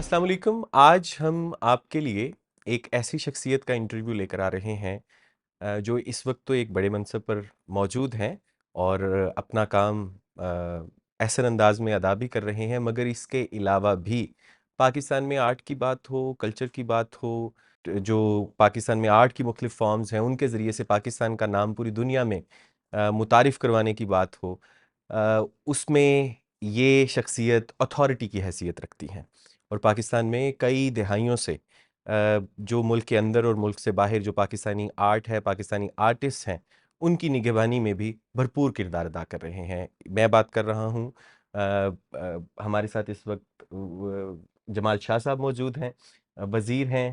السلام علیکم. آج ہم آپ کے لیے ایک ایسی شخصیت کا انٹرویو لے کر آ رہے ہیں جو اس وقت تو ایک بڑے منصب پر موجود ہیں اور اپنا کام احسن انداز میں ادا بھی کر رہے ہیں، مگر اس کے علاوہ بھی پاکستان میں آرٹ کی بات ہو، کلچر کی بات ہو، جو پاکستان میں آرٹ کی مختلف فارمز ہیں ان کے ذریعے سے پاکستان کا نام پوری دنیا میں متعارف کروانے کی بات ہو، اس میں یہ شخصیت اتھارٹی کی حیثیت رکھتی ہیں اور پاکستان میں کئی دہائیوں سے جو ملک کے اندر اور ملک سے باہر جو پاکستانی آرٹ ہے، پاکستانی آرٹسٹ ہیں، ان کی نگہبانی میں بھی بھرپور کردار ادا کر رہے ہیں. میں بات کر رہا ہوں ہمارے ساتھ اس وقت جمال شاہ صاحب موجود ہیں، وزیر ہیں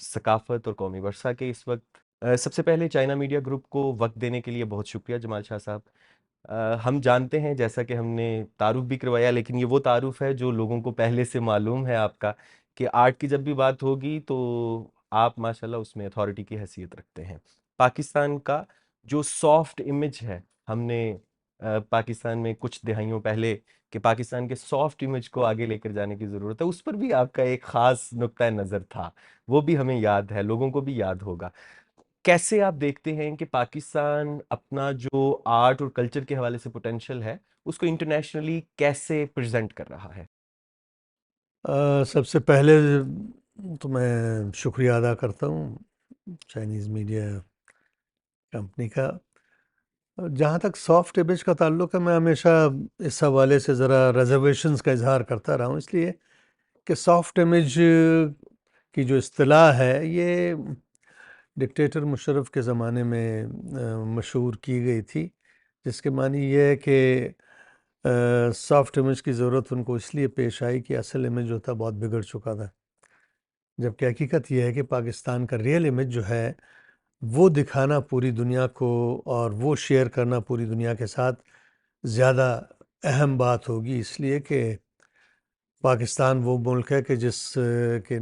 ثقافت اور قومی ورثہ کے اس وقت. سب سے پہلے چائنا میڈیا گروپ کو وقت دینے کے لیے بہت شکریہ جمال شاہ صاحب. ہم جانتے ہیں جیسا کہ ہم نے تعارف بھی کروایا، لیکن یہ وہ تعارف ہے جو لوگوں کو پہلے سے معلوم ہے آپ کا، کہ آرٹ کی جب بھی بات ہوگی تو آپ ماشاءاللہ اس میں اتھارٹی کی حیثیت رکھتے ہیں. پاکستان کا جو سافٹ امیج ہے، ہم نے پاکستان میں کچھ دہائیوں پہلے کہ پاکستان کے سافٹ امیج کو آگے لے کر جانے کی ضرورت ہے، اس پر بھی آپ کا ایک خاص نقطہ نظر تھا، وہ بھی ہمیں یاد ہے، لوگوں کو بھی یاد ہوگا. کیسے آپ دیکھتے ہیں کہ پاکستان اپنا جو آرٹ اور کلچر کے حوالے سے پوٹینشل ہے اس کو انٹرنیشنلی کیسے پریزنٹ کر رہا ہے؟ سب سے پہلے تو میں شکریہ ادا کرتا ہوں چائنیز میڈیا کمپنی کا. جہاں تک سافٹ امیج کا تعلق ہے، میں ہمیشہ اس حوالے سے ذرا ریزرویشنز کا اظہار کرتا رہا ہوں، اس لیے کہ سافٹ امیج کی جو اصطلاح ہے یہ ڈکٹیٹر مشرف کے زمانے میں مشہور کی گئی تھی، جس کے معنی یہ ہے کہ سافٹ امیج کی ضرورت ان کو اس لیے پیش آئی کہ اصل امیج جو تھا بہت بگڑ چکا تھا، جبکہ حقیقت یہ ہے کہ پاکستان کا ریئل امیج جو ہے وہ دکھانا پوری دنیا کو اور وہ شیئر کرنا پوری دنیا کے ساتھ زیادہ اہم بات ہوگی، اس لیے کہ پاکستان وہ ملک ہے کہ جس کے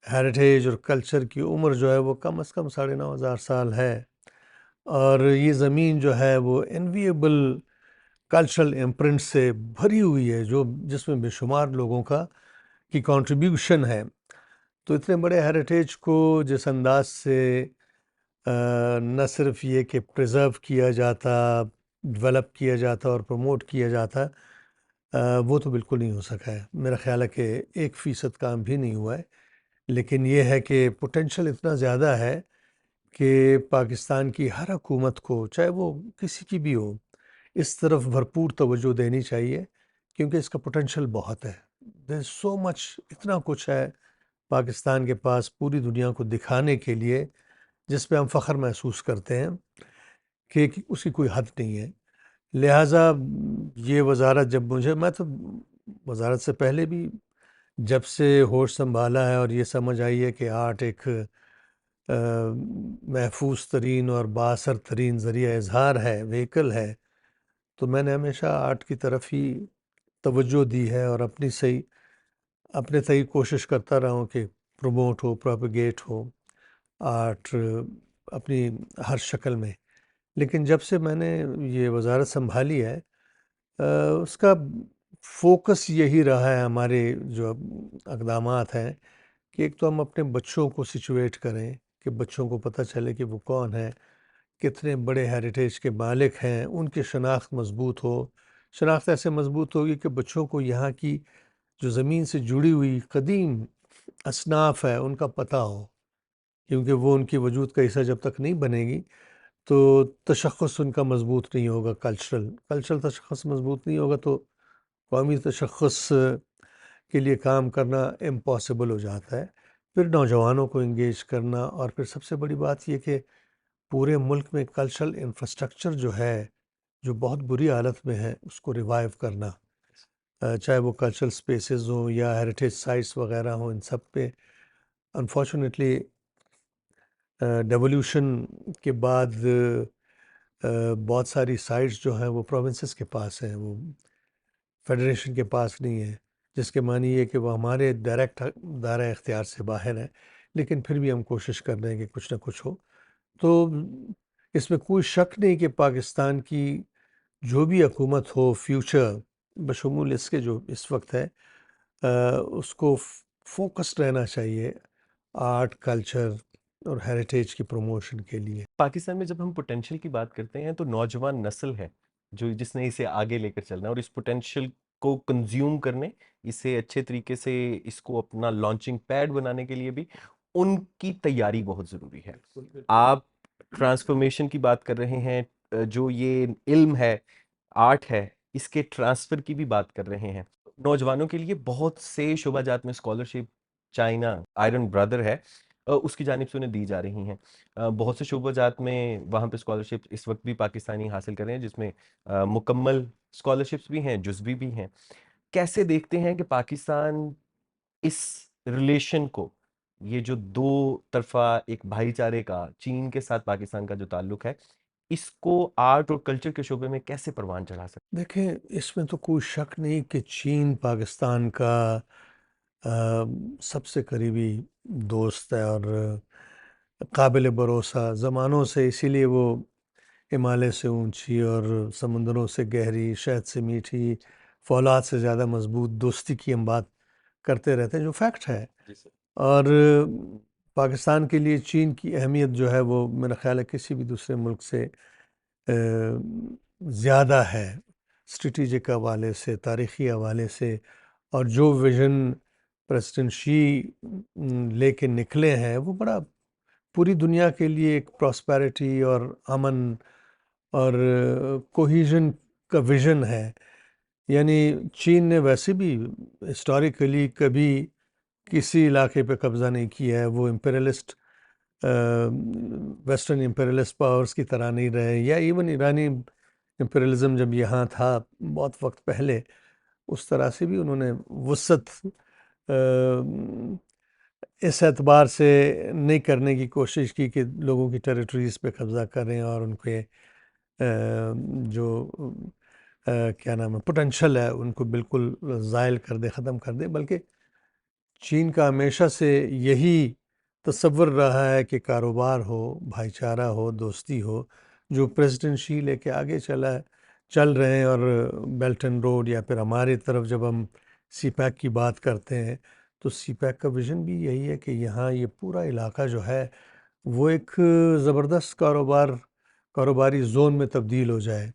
ہیریٹیج اور کلچر کی عمر جو ہے وہ کم از کم 9,500 سال ہے، اور یہ زمین جو ہے وہ انویبل کلچرل امپرنٹ سے بھری ہوئی ہے، جس میں بے شمار لوگوں کی کنٹریبیوشن ہے. تو اتنے بڑے ہیریٹیج کو جس انداز سے نہ صرف یہ کہ پریزرو کیا جاتا، ڈیولپ کیا جاتا اور پروموٹ کیا جاتا، وہ تو بالکل نہیں ہو سکا ہے. میرا خیال ہے کہ 1% کام بھی نہیں ہوا ہے، لیکن یہ ہے کہ پوٹینشل اتنا زیادہ ہے کہ پاکستان کی ہر حکومت کو، چاہے وہ کسی کی بھی ہو، اس طرف بھرپور توجہ دینی چاہیے، کیونکہ اس کا پوٹینشل بہت ہے. دیر از سو مچ، اتنا کچھ ہے پاکستان کے پاس پوری دنیا کو دکھانے کے لیے، جس پہ ہم فخر محسوس کرتے ہیں کہ اس کی کوئی حد نہیں ہے. لہٰذا یہ وزارت میں تو وزارت سے پہلے بھی جب سے ہوش سنبھالا ہے اور یہ سمجھ آئی ہے کہ آرٹ ایک محفوظ ترین اور بااثر ترین ذریعہ اظہار ہے، وہیکل ہے، تو میں نے ہمیشہ آرٹ کی طرف ہی توجہ دی ہے اور اپنے سے ہی کوشش کرتا رہا ہوں کہ پروموٹ ہو، پروپیگیٹ ہو آرٹ اپنی ہر شکل میں. لیکن جب سے میں نے یہ وزارت سنبھالی ہے، اس کا فوکس یہی رہا ہے، ہمارے جو اقدامات ہیں، کہ ایک تو ہم اپنے بچوں کو سچویٹ کریں، کہ بچوں کو پتہ چلے کہ وہ کون ہے، کتنے بڑے ہیریٹیج کے مالک ہیں، ان کی شناخت مضبوط ہو. شناخت ایسے مضبوط ہوگی کہ بچوں کو یہاں کی جو زمین سے جڑی ہوئی قدیم اصناف ہے ان کا پتہ ہو، کیونکہ وہ ان کی وجود کا حصہ جب تک نہیں بنے گی تو تشخص ان کا مضبوط نہیں ہوگا. کلچرل تشخص مضبوط نہیں ہوگا تو قومی تشخص کے لیے کام کرنا امپاسبل ہو جاتا ہے. پھر نوجوانوں کو انگیج کرنا، اور پھر سب سے بڑی بات یہ کہ پورے ملک میں کلچرل انفراسٹرکچر جو ہے، جو بہت بری حالت میں ہے، اس کو ریوائیو کرنا، چاہے وہ کلچرل سپیسز ہوں یا ہیریٹیج سائٹس وغیرہ ہوں. ان سب پہ انفارچونیٹلی ڈیولوشن کے بعد بہت ساری سائٹس جو ہیں وہ پروونسز کے پاس ہیں، وہ فیڈریشن کے پاس نہیں ہے، جس کے معنی یہ کہ وہ ہمارے ڈائریکٹ دائرہ اختیار سے باہر ہیں. لیکن پھر بھی ہم کوشش کر رہے ہیں کہ کچھ نہ کچھ ہو. تو اس میں کوئی شک نہیں کہ پاکستان کی جو بھی حکومت ہو، فیوچر بشمول اس کے جو اس وقت ہے، اس کو فوکسڈ رہنا چاہیے آرٹ کلچر اور ہیریٹیج کی پروموشن کے لیے. پاکستان میں جب ہم پوٹینشیل کی بات کرتے ہیں تو نوجوان نسل ہے جو جس نے اسے آگے لے کر چلنا ہے، اور اس پوٹینشیل کو کنزیوم کرنے، اسے اچھے طریقے سے اس کو اپنا لانچنگ پیڈ بنانے کے لیے بھی ان کی تیاری بہت ضروری ہے. آپ ٹرانسفارمیشن کی بات کر رہے ہیں، جو یہ علم ہے، آرٹ ہے، اس کے ٹرانسفر کی بھی بات کر رہے ہیں. نوجوانوں کے لیے بہت سے شعبہ جات میں اسکالرشپ چائنا آئرن برادر ہے، اس کی جانب سے انہیں دی جا رہی ہیں. بہت سے شعبہ جات میں وہاں پہ اسکالرشپ اس وقت بھی پاکستانی حاصل کر رہے ہیں، جس میں مکمل اسکالرشپس بھی ہیں، جزوی بھی ہیں. کیسے دیکھتے ہیں کہ پاکستان اس ریلیشن کو، یہ جو دو طرفہ ایک بھائی چارے کا چین کے ساتھ پاکستان کا جو تعلق ہے، اس کو آرٹ اور کلچر کے شعبے میں کیسے پروان چڑھا سکتے؟ دیکھیں اس میں تو کوئی شک نہیں کہ چین پاکستان کا سب سے قریبی دوست ہے اور قابل بھروسہ زمانوں سے، اسی لیے وہ ہمالیہ سے اونچی اور سمندروں سے گہری، شہد سے میٹھی، فولاد سے زیادہ مضبوط دوستی کی ہم بات کرتے رہتے ہیں، جو فیکٹ ہے. جی سر. اور پاکستان کے لیے چین کی اہمیت جو ہے وہ میرا خیال ہے کسی بھی دوسرے ملک سے زیادہ ہے، اسٹریٹجک حوالے سے، تاریخی حوالے سے. اور جو ویژن پریزیڈنٹ شی لے کے نکلے ہیں وہ بڑا پوری دنیا کے لیے ایک پراسپیرٹی اور امن اور کوہیژن کا ویژن ہے. یعنی چین نے ویسے بھی ہسٹوریکلی کبھی کسی علاقے پہ قبضہ نہیں کیا ہے، وہ امپیریلسٹ ویسٹرن امپیریلسٹ پاورز کی طرح نہیں رہے، یا ایون ایرانی امپیریلزم جب یہاں تھا بہت وقت پہلے، اس طرح سے بھی انہوں نے وسعت اس اعتبار سے نہیں کرنے کی کوشش کی کہ لوگوں کی ٹیریٹریز پہ قبضہ کریں اور ان کے جو کیا نام ہے پوٹینشل ہے ان کو بالکل زائل کر دے، ختم کر دے. بلکہ چین کا ہمیشہ سے یہی تصور رہا ہے کہ کاروبار ہو، بھائی چارہ ہو، دوستی ہو، جو پریزیڈنٹ شی لے کے آگے چل رہے ہیں. اور بیلٹ اینڈ روڈ یا پھر ہماری طرف جب ہم سی پیک کی بات کرتے ہیں تو سی پیک کا ویژن بھی یہی ہے کہ یہاں یہ پورا علاقہ جو ہے وہ ایک زبردست کاروباری زون میں تبدیل ہو جائے.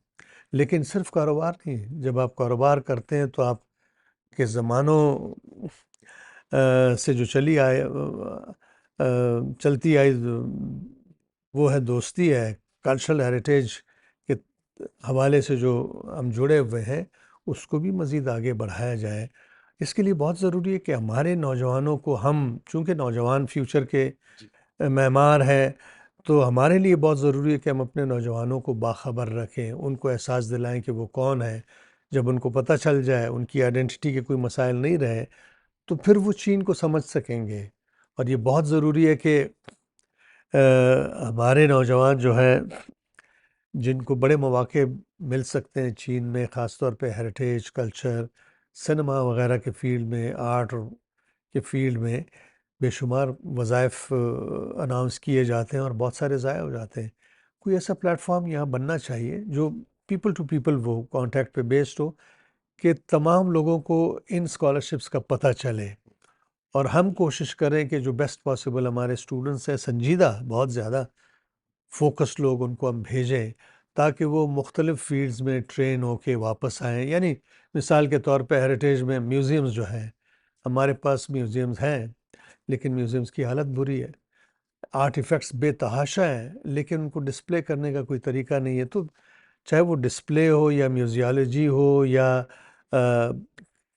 لیکن صرف کاروبار نہیں، جب آپ کاروبار کرتے ہیں تو آپ کے زمانوں سے جو چلتی آئی وہ ہے دوستی ہے، کلچرل ہیریٹیج کے حوالے سے جو ہم جڑے ہوئے ہیں اس کو بھی مزید آگے بڑھایا جائے. اس کے لیے بہت ضروری ہے کہ ہمارے نوجوانوں کو، ہم چونکہ نوجوان فیوچر کے معمار ہیں، تو ہمارے لیے بہت ضروری ہے کہ ہم اپنے نوجوانوں کو باخبر رکھیں، ان کو احساس دلائیں کہ وہ کون ہے. جب ان کو پتہ چل جائے، ان کی آئیڈینٹی کے کوئی مسائل نہیں رہے، تو پھر وہ چین کو سمجھ سکیں گے. اور یہ بہت ضروری ہے کہ ہمارے نوجوان جو ہے جن کو بڑے مواقع مل سکتے ہیں چین میں، خاص طور پہ ہیریٹیج، کلچر، سنیما وغیرہ کے فیلڈ میں، آرٹ کے فیلڈ میں بے شمار وظائف اناؤنس کیے جاتے ہیں اور بہت سارے ضائع ہو جاتے ہیں. کوئی ایسا پلیٹ فارم یہاں بننا چاہیے جو پیپل ٹو پیپل وہ کانٹیکٹ پہ بیسڈ ہو، کہ تمام لوگوں کو ان اسکالرشپس کا پتہ چلے. اور ہم کوشش کریں کہ جو بیسٹ پاسبل ہمارے اسٹوڈنٹس ہیں، سنجیدہ بہت زیادہ فوکسڈ لوگ، ان کو ہم بھیجیں تاکہ وہ مختلف فیلڈز میں ٹرین ہو کے واپس آئیں. یعنی مثال کے طور پہ ہیریٹیج میں میوزیمز جو ہیں، ہمارے پاس میوزیمز ہیں لیکن میوزیمز کی حالت بری ہے، آرٹ ایفیکٹس بے تحاشا ہیں لیکن ان کو ڈسپلے کرنے کا کوئی طریقہ نہیں ہے. تو چاہے وہ ڈسپلے ہو یا میوزیالوجی ہو یا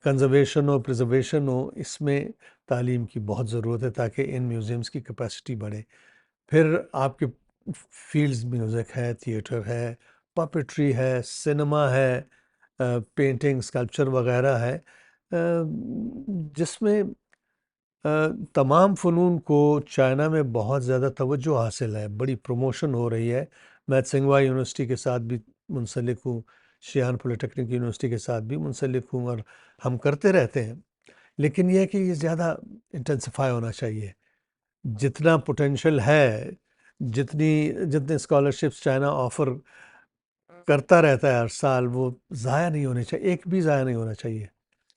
کنزرویشن ہو، پریزرویشن ہو، اس میں تعلیم کی بہت ضرورت ہے تاکہ ان میوزیمز کی کیپیسٹی بڑھے. پھر آپ کے فیلڈز میوزک ہے، تھیٹر ہے، پاپیٹری ہے، سنیما ہے، پینٹنگ، اسکلپچر وغیرہ ہے، جس میں تمام فنون کو چائنا میں بہت زیادہ توجہ حاصل ہے، بڑی پروموشن ہو رہی ہے. میں تسنگوا یونیورسٹی کے ساتھ بھی منسلک ہوں، شیان پولی ٹیکنیک یونیورسٹی کے ساتھ بھی منسلک ہوں، اور ہم کرتے رہتے ہیں. لیکن یہ ہے کہ یہ زیادہ انٹینسیفائی ہونا چاہیے. جتنا پوٹینشل ہے، جتنے اسکالرشپس چائنا آفر کرتا رہتا ہے ہر سال، وہ ضائع نہیں ہونے چاہیے، ایک بھی ضائع نہیں ہونا چاہیے.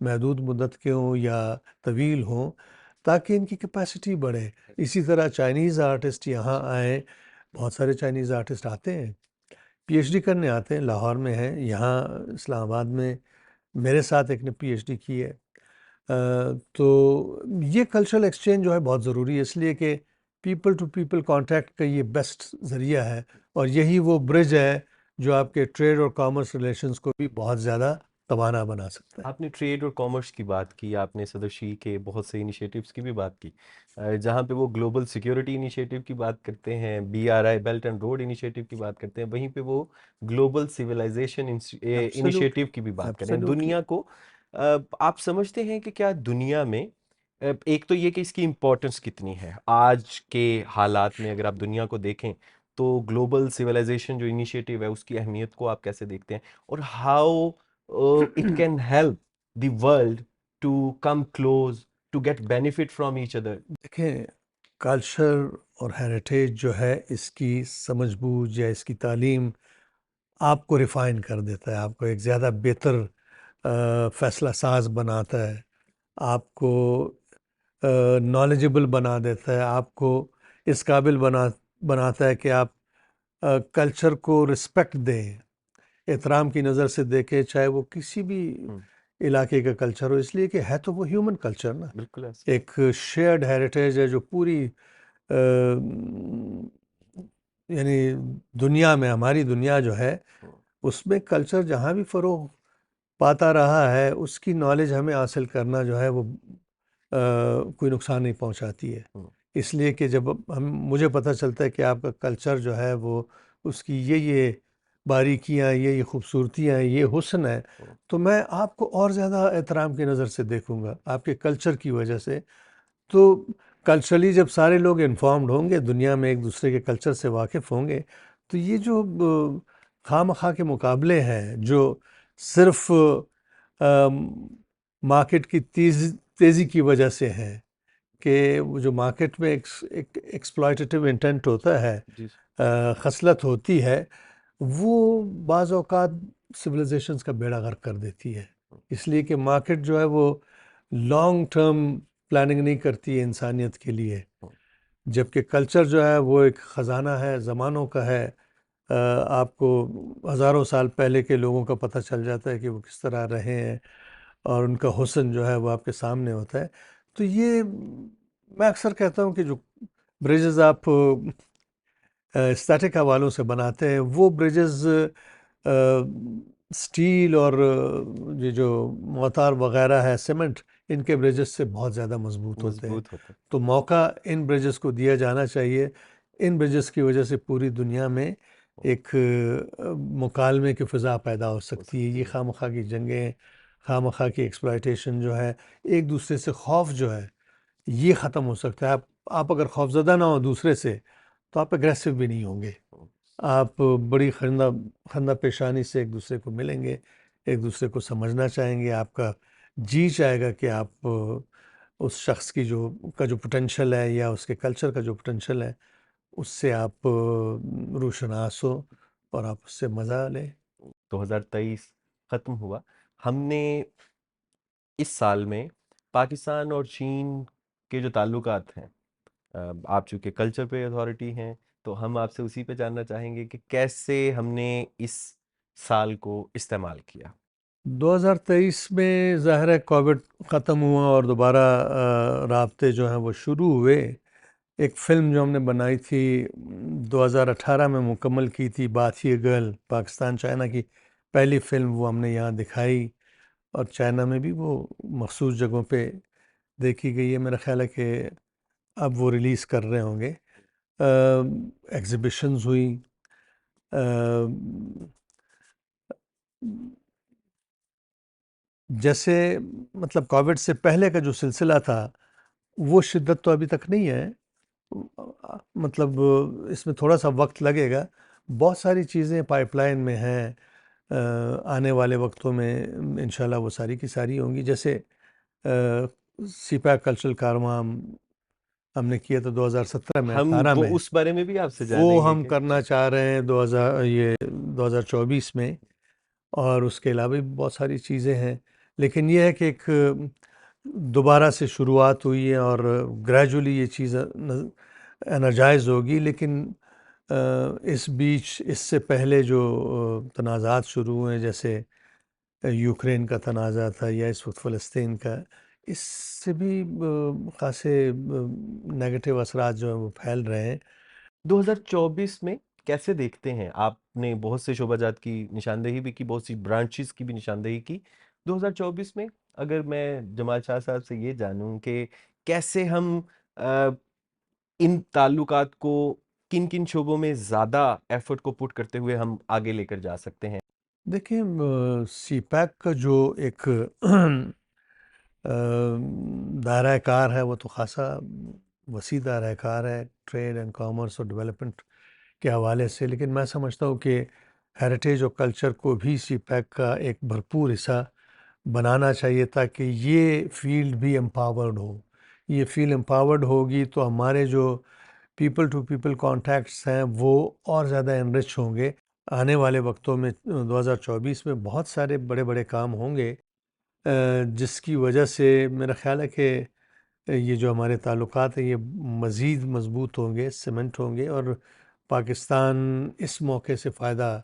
محدود مدت کے ہوں یا طویل ہوں، تاکہ ان کی کیپیسٹی بڑھے۔ اسی طرح چائنیز آرٹسٹ یہاں آئیں، بہت سارے چائنیز آرٹسٹ آتے ہیں، پی ایچ ڈی کرنے آتے ہیں، لاہور میں ہیں، یہاں اسلام آباد میں میرے ساتھ ایک نے پی ایچ ڈی کی ہے۔ تو یہ کلچرل ایکسچینج جو ہے بہت ضروری ہے، اس لیے کہ پیپل ٹو پیپل کانٹیکٹ کا یہ بیسٹ ذریعہ ہے، اور یہی وہ برج ہے جو آپ کے ٹریڈ اور کامرس ریلیشنز کو بھی بہت زیادہ توانا بنا سکتا ہے۔ آپ نے ٹریڈ اور کامرس کی بات کی، آپ نے صدر شی کے بہت سے انیشیٹوز کی بھی بات کی، جہاں پہ وہ گلوبل سیکیورٹی انیشیٹو کی بات کرتے ہیں، B R I belt and road initiative کی بات کرتے ہیں، وہیں پہ وہ گلوبل سویلائزیشن انیشیٹو ایبسلیوٹلی، کی بھی بات کریں ایبسلیوٹلی۔ دنیا کو۔ آپ سمجھتے ہیں کہ کیا دنیا میں ایک تو یہ کہ اس کی امپورٹنس کتنی ہے آج کے حالات میں، اگر آپ دنیا کو دیکھیں تو گلوبل سویلائزیشن جو انیشیٹو ہے اس کی اہمیت کو آپ کیسے دیکھتے ہیں، اور how it can help the world to come close to get benefit from each other. دیکھیں، کلچر اور ہیریٹیج جو ہے اس کی سمجھ بوجھ یا اس کی تعلیم آپ کو ریفائن کر دیتا ہے، آپ کو ایک زیادہ بہتر فیصلہ ساز بناتا ہے، آپ کو نالجبل بنا دیتا ہے، آپ کو اس قابل بناتا ہے کہ آپ کلچر کو رسپیکٹ دیں، احترام کی نظر سے دیکھیں، چاہے وہ کسی بھی ہم، علاقے کا کلچر ہو، اس لیے کہ ہے تو وہ ہیومن کلچر نا، بالکل ایسا۔ ایک شیئرڈ ہیریٹیج ہے جو پوری یعنی دنیا میں، ہماری دنیا جو ہے ہم، اس میں کلچر جہاں بھی فروغ پاتا رہا ہے، اس کی نالج ہمیں حاصل کرنا جو ہے وہ کوئی نقصان نہیں پہنچاتی ہے، ہم، اس لیے کہ جب مجھے پتہ چلتا ہے کہ آپ کا کلچر جو ہے وہ اس کی یہ باریکیاں، یہ خوبصورتیاں، یہ حسن ہے، ہم، تو میں آپ کو اور زیادہ احترام کی نظر سے دیکھوں گا آپ کے کلچر کی وجہ سے۔ تو کلچرلی جب سارے لوگ انفارمڈ ہوں گے، دنیا میں ایک دوسرے کے کلچر سے واقف ہوں گے، تو یہ جو خواہ مخواہ کے مقابلے ہیں جو صرف مارکیٹ کی تیزی کی وجہ سے ہیں، کہ وہ جو مارکیٹ میں ایک ایکسپلائٹیو انٹینٹ ہوتا ہے، جی خصلت ہوتی ہے، وہ بعض اوقات سویلائزیشنز کا بیڑا غرق کر دیتی ہے، اس لیے کہ مارکیٹ جو ہے وہ لانگ ٹرم پلاننگ نہیں کرتی ہے انسانیت کے لیے، ہم، جبکہ کلچر جو ہے وہ ایک خزانہ ہے، زمانوں کا ہے، آپ کو ہزاروں سال پہلے کے لوگوں کا پتہ چل جاتا ہے کہ وہ کس طرح رہے ہیں، اور ان کا حسن جو ہے وہ آپ کے سامنے ہوتا ہے۔ تو یہ میں اکثر کہتا ہوں کہ جو بریجز آپ اسٹیٹک حوالوں سے بناتے ہیں، وہ بریجز سٹیل اور یہ جو موتار وغیرہ ہے، سیمنٹ، ان کے بریجز سے بہت زیادہ مضبوط ہوتے ہیں، مضبوط ہوتا ہے۔ تو موقع ان بریجز کو دیا جانا چاہیے۔ ان بریجز کی وجہ سے پوری دنیا میں ایک مکالمے کی فضا پیدا ہو ہو سکتی ہے، یہ سکتی ہے۔ خواہ مخواہ کی جنگیں، خواہ مخواہ کی ایکسپلائٹیشن جو ہے، ایک دوسرے سے خوف جو ہے یہ ختم ہو سکتا ہے۔ آپ اگر خوفزدہ نہ ہو دوسرے سے تو آپ اگریسو بھی نہیں ہوں گے، ہم، آپ بڑی خندہ پیشانی سے ایک دوسرے کو ملیں گے، ایک دوسرے کو سمجھنا چاہیں گے، آپ کا جی چاہے گا کہ آپ اس شخص کی جو پوٹینشل ہے یا اس کے کلچر کا جو پوٹینشل ہے اس سے آپ روشناس ہو اور آپ اس سے مزہ لیں۔ 2023 ختم ہوا، ہم نے اس سال میں پاکستان اور چین کے جو تعلقات ہیں، آپ چونکہ کلچر پہ اتھارٹی ہیں تو ہم آپ سے اسی پہ جاننا چاہیں گے کہ کیسے ہم نے اس سال کو استعمال کیا۔ 2023 میں ظاہر ہے کووڈ ختم ہوا اور دوبارہ رابطے جو ہیں وہ شروع ہوئے۔ ایک فلم جو ہم نے بنائی تھی 2018 میں مکمل کی تھی، بات ہی گرل، پاکستان چائنا کی پہلی فلم، وہ ہم نے یہاں دکھائی، اور چائنا میں بھی وہ مخصوص جگہوں پہ دیکھی گئی ہے۔ میرا خیال ہے کہ اب وہ ریلیز کر رہے ہوں گے۔ ایگزیبیشنز ہوئی، جیسے مطلب کووڈ سے پہلے کا جو سلسلہ تھا وہ شدت تو ابھی تک نہیں ہے، مطلب اس میں تھوڑا سا وقت لگے گا، بہت ساری چیزیں پائپ لائن میں ہیں، آنے والے وقتوں میں انشاءاللہ وہ ساری کی ساری ہوں گی۔ جیسے سی پیک کلچرل کارواں ہم نے کیا تھا 2017 میں، ہم 18 وہ میں، اس بارے میں بھی آپ سے وہ جانیں گے ہم کہ کرنا چاہ رہے ہیں 2024 میں، اور اس کے علاوہ بھی بہت ساری چیزیں ہیں، لیکن یہ ہے کہ ایک دوبارہ سے شروعات ہوئی ہے اور گریجولی یہ چیز انرجائز ہوگی، لیکن اس بیچ اس سے پہلے جو تنازعات شروع ہوئے، جیسے یوکرین کا تنازع تھا یا اس وقت فلسطین کا، اس سے بھی خاصے نیگیٹو اثرات جو ہیں وہ پھیل رہے ہیں۔ 2024 میں کیسے دیکھتے ہیں؟ آپ نے بہت سے شعبہ جات کی نشاندہی بھی کی، بہت سی برانچز کی بھی نشاندہی کی۔ 2024 میں اگر میں جمال شاہ صاحب سے یہ جانوں کہ کیسے ہم ان تعلقات کو کن کن شعبوں میں زیادہ ایفرٹ کو پٹ کرتے ہوئے ہم آگے لے کر جا سکتے ہیں؟ دیکھیں، سی پیک کا جو ایک دائرہ کار ہے وہ تو خاصا وسیع دائرہ کار ہے، ٹریڈ اینڈ کامرس اور ڈیولپمنٹ کے حوالے سے، لیکن میں سمجھتا ہوں کہ ہیریٹیج اور کلچر کو بھی سی پیک کا ایک بھرپور حصہ بنانا چاہیے، تاکہ یہ فیلڈ بھی امپاورڈ ہو۔ یہ فیلڈ امپاورڈ ہوگی تو ہمارے جو پیپل ٹو پیپل کانٹیکٹس ہیں وہ اور زیادہ انرچ ہوں گے۔ آنے والے وقتوں میں 2024 میں بہت سارے بڑے بڑے کام ہوں گے، جس کی وجہ سے میرا خیال ہے کہ یہ جو ہمارے تعلقات ہیں یہ مزید مضبوط ہوں گے، سیمنٹ ہوں گے، اور پاکستان اس موقع سے فائدہ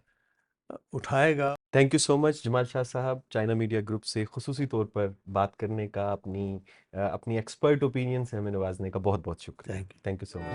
اٹھائے گا۔ تھینک یو سو مچ جمال شاہ صاحب، چائنا میڈیا گروپ سے خصوصی طور پر بات کرنے کا، اپنی ایکسپرٹ اوپینین سے ہمیں نوازنے کا بہت بہت شکریہ۔ Thank you. Thank you so much.